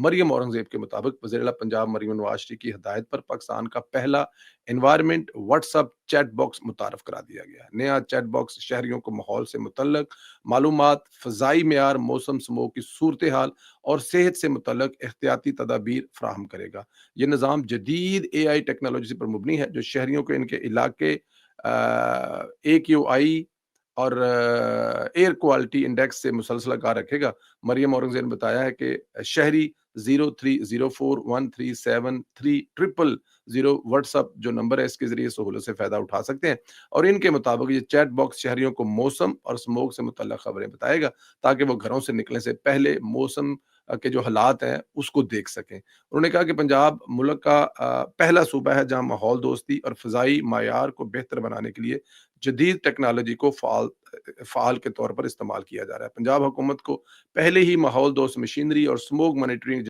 مریم اورنگزیب کے مطابق وزیر اعلیٰ پنجاب مریم نواز شریف کی ہدایت پر پاکستان کا پہلا environment what's app chat box متعارف کرا دیا گیا ہے۔ نیا چیٹ باکس شہریوں کو ماحول سے متعلق معلومات، فضائی معیار، موسم سمو کی صورتحال اور صحت سے متعلق احتیاطی تدابیر فراہم کرے گا۔ یہ نظام جدید اے آئی ٹیکنالوجی پر مبنی ہے جو شہریوں کو ان کے علاقے AQI اور ایئر کوالٹی انڈیکس سے مسلسل آگاہ رکھے گا۔ مریم اورنگزیب نے بتایا ہے کہ شہری 0304133000 واٹس ایپ جو نمبر ہے اس کے ذریعے سہولت سے فائدہ اٹھا سکتے ہیں، اور ان کے مطابق یہ چیٹ باکس شہریوں کو موسم اور سموگ سے متعلق خبریں بتائے گا تاکہ وہ گھروں سے نکلنے سے پہلے موسم کے جو حالات ہیں اس کو دیکھ سکیں۔ انہوں نے کہا کہ پنجاب ملک کا پہلا صوبہ ہے جہاں ماحول دوستی اور فضائی معیار کو بہتر بنانے کے لیے جدید ٹیکنالوجی کو فعال کے طور پر استعمال کیا جا رہا ہے۔ پنجاب حکومت کو پہلے ہی ماحول دوست مشینری اور سموگ مانیٹرنگ